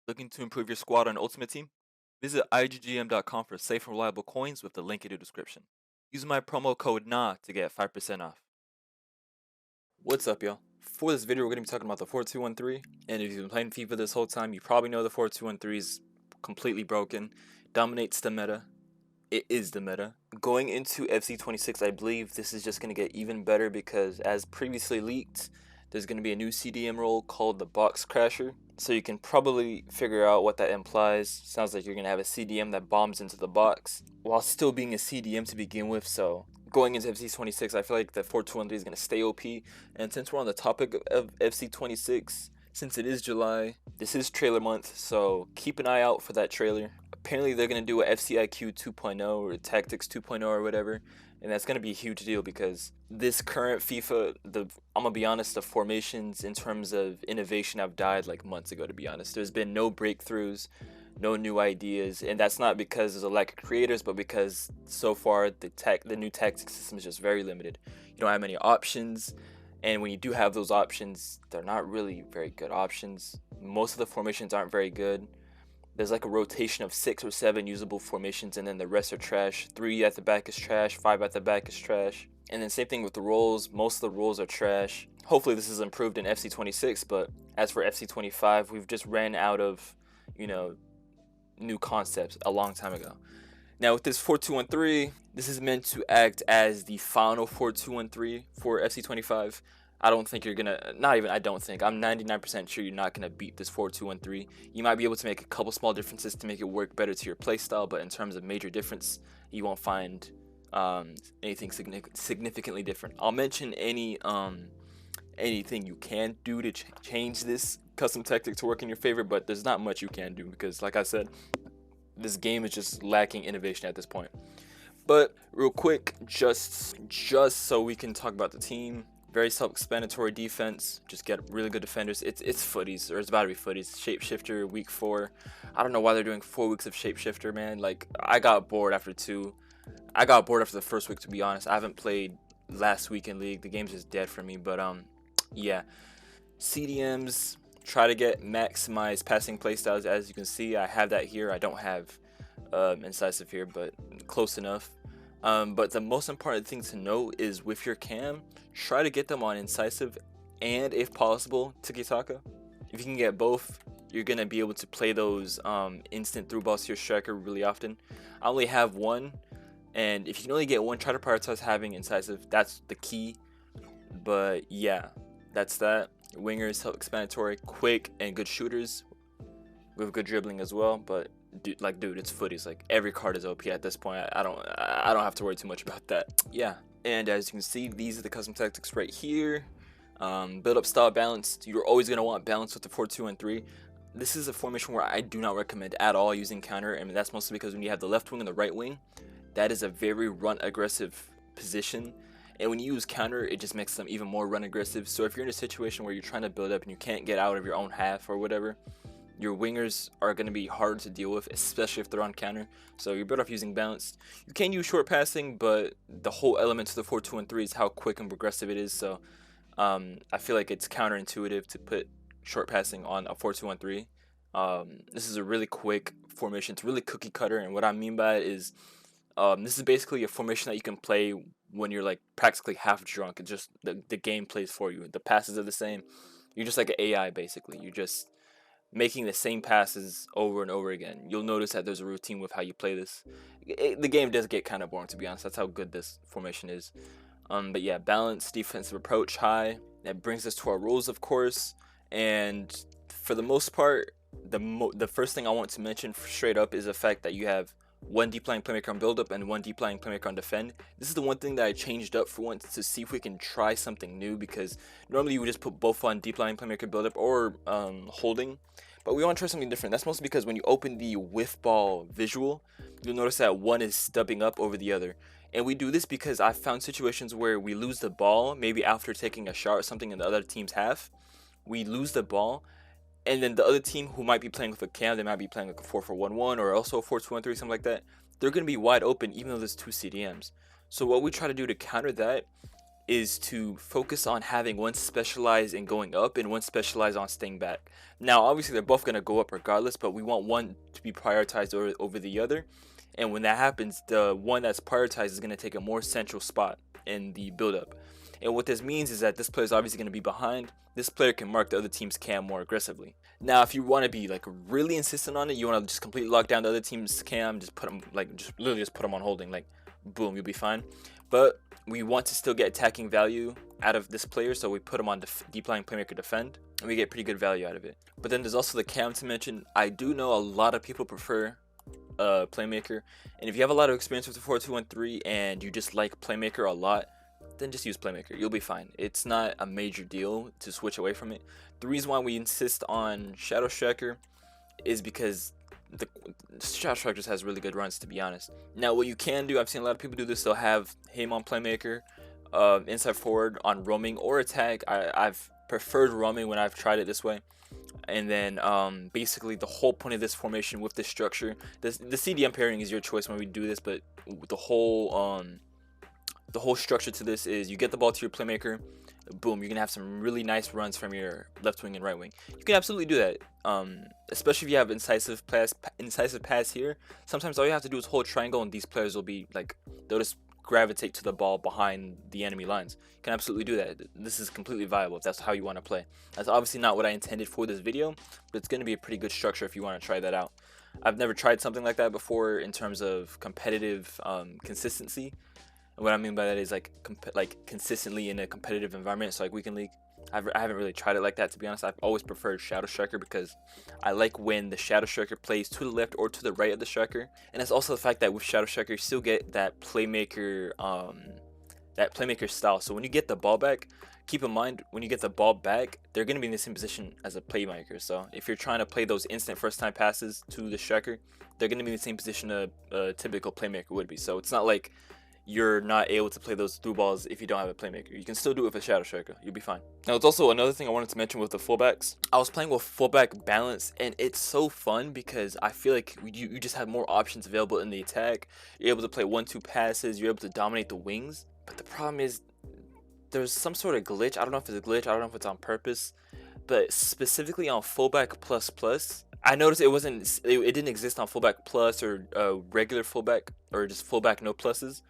Looking to improve your squad on Ultimate Team? Visit IGGM.com for safe and reliable coins with the link in the description. Use my promo code NA to get 5% off. What's up, y'all? For this video, we're going to be talking about the 4213, and if you've been playing FIFA this whole time, you probably know the 4213 is completely broken, dominates the meta. It is the meta. Going into FC26, I believe this is just going to get even better because, as previously leaked, there's going to be a new CDM role called the Box Crasher. So you can probably figure out what that implies. Sounds like you're going to have a CDM that bombs into the box while still being a CDM to begin with. So going into FC26, I feel like the 4213 is going to stay OP. And since we're on the topic of FC26, since it is July, this is trailer month, so keep an eye out for that trailer. Apparently they're going to do a FCIQ 2.0 or Tactics 2.0 or whatever, and that's going to be a huge deal because this current FIFA, I'm going to be honest, the formations in terms of innovation have died like months ago, to be honest. There's been no breakthroughs, no new ideas, and that's not because there's a lack of creators, but because so far the new tactics system is just very limited. You don't have many options, and when you do have those options, they're not really very good options. Most of the formations aren't very good. There's like a rotation of 6 or 7 usable formations, and then the rest are trash. 3 at the back is trash, 5 at the back is trash. And then same thing with the roles. Most of the roles are trash. Hopefully this is improved in FC26, but as for FC25, we've just ran out of, new concepts a long time ago. Now with this 4213, this is meant to act as the final 4213 for FC25. I don't think you're gonna, I don't think, I'm 99% sure you're not gonna beat this 4213. You might be able to make a couple small differences to make it work better to your playstyle, but in terms of major difference, you won't find anything significantly different. I'll mention anything you can do to change this custom tactic to work in your favor, but there's not much you can do because, like I said, this game is just lacking innovation at this point. But real quick, just so we can talk about the team, very self-explanatory defense, just get really good defenders. It's footies, or it's about to be footies. Shapeshifter week 4. I don't know why they're doing 4 weeks of Shapeshifter, man. Like, I got bored after 2. I got bored after the first week, to be honest. I haven't played last week in League. The game's just dead for me, but yeah. CDMs, try to get maximized passing playstyles. As you can see, I have that here. I don't have incisive here, but close enough. But the most important thing to note is with your cam, try to get them on incisive and, if possible, tiki-taka. If you can get both, you're going to be able to play those instant through balls to your striker really often. I only have one, and if you can only get one, try to prioritize having incisive. That's the key. But yeah, that's that. Wingers, self-explanatory, quick and good shooters with good dribbling as well. But dude, it's footies. Like, every card is OP at this point. I don't have to worry too much about that. Yeah, and as you can see, these are the custom tactics right here. Build up style balance. You're always gonna want balance with the 4-2-1-3. This is a formation where I do not recommend at all using counter, and that's mostly because when you have the left wing and the right wing, that is a very run aggressive position. And when you use counter, it just makes them even more run aggressive. So if you're in a situation where you're trying to build up and you can't get out of your own half or whatever, your wingers are going to be hard to deal with, especially if they're on counter. So you're better off using balanced. You can use short passing, but the whole element to the 4-2-1-3 is how quick and progressive it is. So I feel like it's counterintuitive to put short passing on a 4-2-1-3. This is a really quick formation. It's really cookie cutter, and what I mean by it is this is basically a formation that you can play when you're like practically half drunk. It's just the game plays for you. The passes are the same. You're just like an AI basically. You're just making the same passes over and over again. You'll notice that there's a routine with how you play this. The game does get kind of boring, to be honest. That's how good this formation is. But yeah, balance, defensive approach, high. That brings us to our rules, of course. And for the most part, the first thing I want to mention straight up is the fact that you have one deep lying playmaker on build up and one deep lying playmaker on defend. This is the one thing that I changed up for once to see if we can try something new, because normally you would just put both on deep lying playmaker build up or holding, but we want to try something different. That's mostly because when you open the whiff ball visual, you'll notice that one is stubbing up over the other. And we do this because I found situations where we lose the ball, maybe after taking a shot or something in the other team's half. We lose the ball, and then the other team who might be playing with a cam, they might be playing like a 4-4-1-1 or also a 4-2-1-3, something like that. They're going to be wide open even though there's 2 CDMs. So what we try to do to counter that is to focus on having one specialized in going up and one specialized on staying back. Now, obviously, they're both going to go up regardless, but we want one to be prioritized over the other. And when that happens, the one that's prioritized is going to take a more central spot in the build-up. And what this means is that this player is obviously going to be behind. This player can mark the other team's cam more aggressively. Now, if you want to be like really insistent on it, you want to just completely lock down the other team's cam, just put them like just literally just put them on holding, like boom, you'll be fine. But we want to still get attacking value out of this player, so we put him on deep lying playmaker defend, and we get pretty good value out of it. But then there's also the cam to mention. I do know a lot of people prefer playmaker, and if you have a lot of experience with the 4-2-1-3 and you just like playmaker a lot, then just use playmaker. You'll be fine. It's not a major deal to switch away from it. The reason why we insist on Shadow Striker is because the Shadow Striker just has really good runs, to be honest. Now, what you can do, I've seen a lot of people do this, they'll have him on playmaker, inside forward on roaming or attack. I've preferred roaming when I've tried it this way. And then basically the whole point of this formation with this structure, the CDM pairing is your choice when we do this, but the whole structure to this is you get the ball to your playmaker, boom, you're gonna have some really nice runs from your left wing and right wing. You can absolutely do that, especially if you have incisive pass here. Sometimes all you have to do is hold triangle, and these players will be like, they'll just gravitate to the ball behind the enemy lines. You can absolutely do that. This is completely viable if that's how you want to play. That's obviously not what I intended for this video, but it's going to be a pretty good structure if you want to try that out. I've never tried something like that before in terms of competitive consistency. And what I mean by that is like consistently in a competitive environment, so like Weekend League. I haven't really tried it like that, to be honest. I've always preferred Shadow Striker because I like when the Shadow Striker plays to the left or to the right of the striker. And it's also the fact that with Shadow Striker you still get that playmaker style. So when you get the ball back, keep in mind when you get the ball back, they're going to be in the same position as a playmaker. So if you're trying to play those instant first time passes to the striker, they're going to be in the same position a typical playmaker would be. So it's not like you're not able to play those through balls if you don't have a playmaker. You can still do it with a Shadow Striker. You'll be fine. Now, it's also another thing I wanted to mention with the fullbacks. I was playing with fullback balance, and it's so fun because I feel like you just have more options available in the attack. You're able to play 1-2 passes. You're able to dominate the wings. But the problem is there's some sort of glitch. I don't know if it's a glitch. I don't know if it's on purpose. But specifically on fullback plus, I noticed it didn't exist on fullback plus or regular fullback or just fullback no pluses.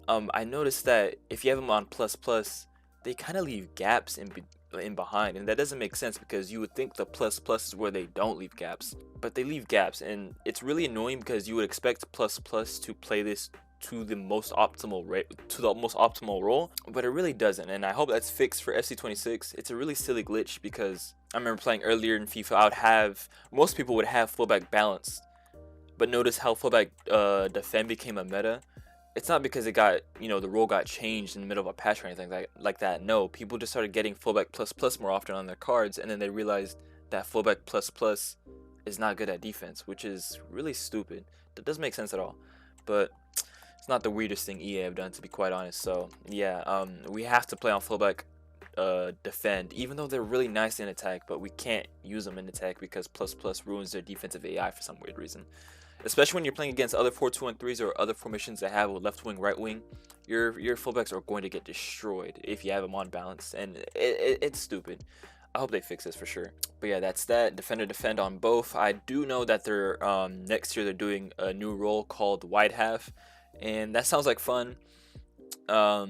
I noticed that if you have them on plus, they kind of leave gaps in behind, and that doesn't make sense because you would think the plus is where they don't leave gaps, but they leave gaps, and it's really annoying because you would expect plus to play this to the most optimal role, but it really doesn't, and I hope that's fixed for FC26. It's a really silly glitch because I remember playing earlier in FIFA. Most people would have fullback balance, but notice how fullback defend became a meta. It's not because it got, the role got changed in the middle of a patch or anything like that. No, people just started getting fullback plus more often on their cards, and then they realized that fullback plus is not good at defense, which is really stupid. That doesn't make sense at all. But it's not the weirdest thing EA have done, to be quite honest. So yeah, we have to play on fullback defend, even though they're really nice in attack, but we can't use them in attack because plus ruins their defensive AI for some weird reason. Especially when you're playing against other 4-2-1-3s or other formations that have a left wing, right wing, your fullbacks are going to get destroyed if you have them on balance, and it's stupid. I hope they fix this for sure. But yeah, that's that. Defend on both. I do know that they're next year they're doing a new role called wide half, and that sounds like fun. Or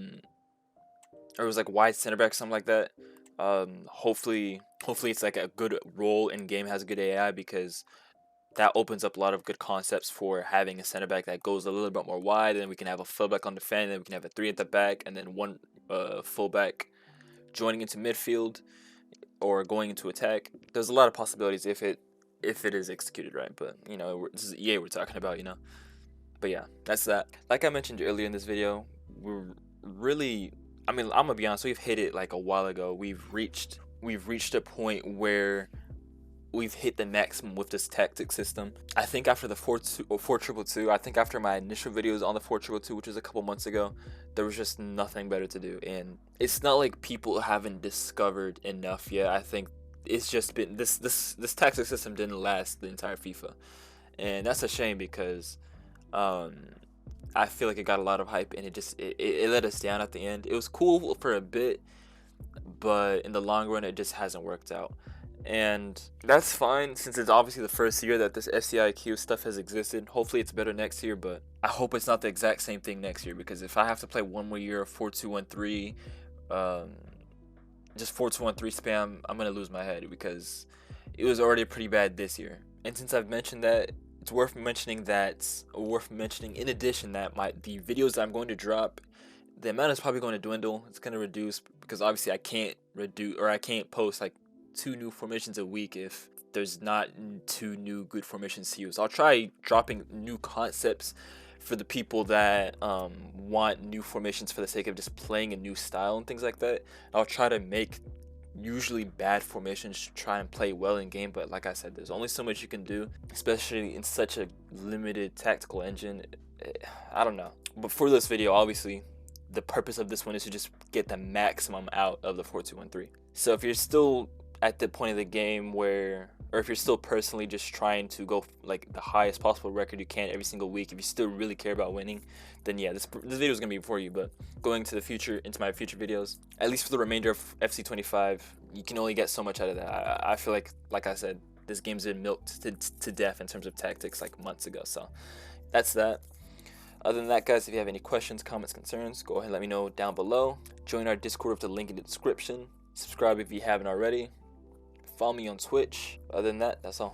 it was like wide center back, something like that. Hopefully it's like a good role in game, has a good AI, because that opens up a lot of good concepts for having a center back that goes a little bit more wide, and then we can have a fullback on defend, and then we can have a 3 at the back, and then one fullback joining into midfield or going into attack. There's a lot of possibilities if it is executed right, but this is EA we're talking about, But yeah, that's that. Like I mentioned earlier in this video, we're really, I'm gonna be honest, we've hit it like a while ago. We've reached a point where we've hit the maximum with this tactic system. I think after the 4-2-2, I think after my initial videos on the 4-2-2, which was a couple months ago, there was just nothing better to do. And it's not like people haven't discovered enough yet. I think it's just been this tactic system didn't last the entire FIFA, and that's a shame because I feel like it got a lot of hype, and it let us down at the end. It was cool for a bit, but in the long run, it just hasn't worked out. And that's fine, since it's obviously the first year that this FCIQ stuff has existed. Hopefully it's better next year, but I hope it's not the exact same thing next year, because if I have to play one more year of 4213, just 4213 spam, I'm gonna lose my head, because it was already pretty bad this year. And since I've mentioned that, it's worth mentioning in addition that the videos that I'm going to drop, the amount is probably going to dwindle. It's going to reduce, because obviously I can't post like 2 new formations a week if there's not 2 new good formations to use. I'll try dropping new concepts for the people that want new formations for the sake of just playing a new style and things like that. I'll try to make usually bad formations to try and play well in game, but like I said, there's only so much you can do, especially in such a limited tactical engine. I don't know. But for this video, obviously the purpose of this one is to just get the maximum out of the 4213. So if you're still at the point of the game where, or if you're still personally just trying to go like the highest possible record you can every single week, if you still really care about winning, then yeah, this video is gonna be for you. But going to the future, into my future videos, at least for the remainder of FC25, you can only get so much out of that. I feel like I said, this game's been milked to death in terms of tactics like months ago. So that's that. Other than that, guys, if you have any questions, comments, concerns, go ahead and let me know down below. Join our Discord with the link in the description. Subscribe if you haven't already. Follow me on Twitch. Other than that, that's all.